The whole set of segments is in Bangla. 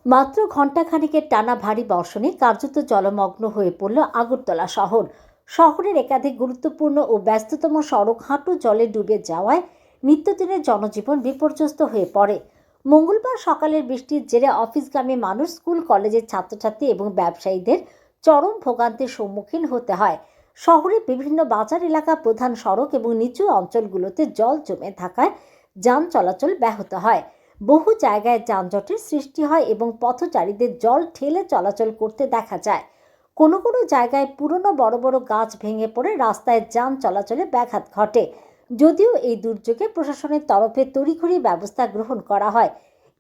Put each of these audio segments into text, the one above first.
মাত্র ঘণ্টাখানেকের টানা ভারী বর্ষণে কার্যত জলমগ্ন হয়ে পড়ল আগরতলা শহর। শহরের একাধিক গুরুত্বপূর্ণ ও ব্যস্ততম সড়ক হাঁটু জলে ডুবে যাওয়ায় নিত্যদিনের জনজীবন বিপর্যস্ত হয়ে পড়ে। মঙ্গলবার সকালের বৃষ্টির জেরে অফিসগামী মানুষ, স্কুল কলেজের ছাত্রছাত্রী এবং ব্যবসায়ীদের চরম ভোগান্তির সম্মুখীন হতে হয়। শহরের বিভিন্ন বাজার এলাকা, প্রধান সড়ক এবং নিচু অঞ্চলগুলোতে জল জমে থাকায় যান চলাচল ব্যাহত হয়। বহু জায়গায় যানজটের সৃষ্টি হয় এবং পথচারীদের জল ঠেলে চলাচল করতে দেখা যায়। কোনো কোনো জায়গায় পুরনো বড় বড় গাছ ভেঙে পড়ে রাস্তায় যান চলাচলে ব্যাঘাত ঘটে। যদিও এই দুর্যোগে প্রশাসনের তরফে তড়িঘড়ি ব্যবস্থা গ্রহণ করা হয়,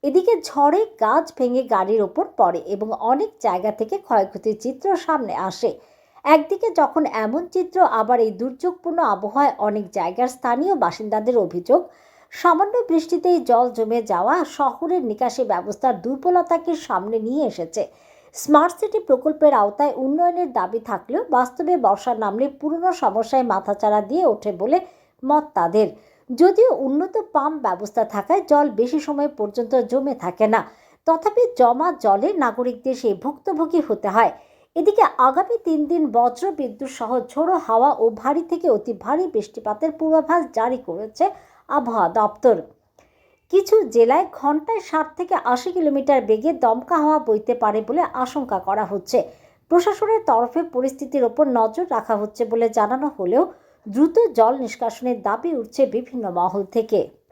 এদিকে ঝড়ে গাছ ভেঙে গাড়ির ওপর পড়ে এবং অনেক জায়গা থেকে ক্ষয়ক্ষতির চিত্র সামনে আসে। একদিকে যখন এমন চিত্র, আবার এই দুর্যোগপূর্ণ আবহাওয়ায় অনেক জায়গার স্থানীয় বাসিন্দাদের অভিযোগ, সামান্য বৃষ্টিতেই জল জমে যাওয়া শহরের নিকাশি ব্যবস্থার দুর্বলতাকে সামনে নিয়ে এসেছে। স্মার্ট সিটি প্রকল্পের আওতায় উন্নয়নের দাবি থাকলেও বাস্তবে বর্ষা নামলে পুরনো সমস্যায় মাথাচাড়া দিয়ে ওঠে বলে মত তাদের। যদিও উন্নত পাম্প ব্যবস্থা থাকায় জল বেশি সময় পর্যন্ত জমে থাকে না, তথাপি জমা জলে নাগরিকদের সেই ভুক্তভোগী হতে হয়। এদিকে আগামী 3 দিন বজ্র বিদ্যুৎ সহ ঝোড়ো হাওয়া ও ভারী থেকে অতি ভারী বৃষ্টিপাতের পূর্বাভাস জারি করেছে আবহাওয়া দপ্তর। কিছু জেলায় ঘন্টায় 60 থেকে 80 কিলোমিটার বেগে দমকা হাওয়া বইতে পারে বলে আশঙ্কা করা হচ্ছে। প্রশাসনের তরফে পরিস্থিতির ওপর নজর রাখা হচ্ছে বলে জানানো হলেও দ্রুত জল নিষ্কাশনের দাবি উঠছে বিভিন্ন মহল থেকে।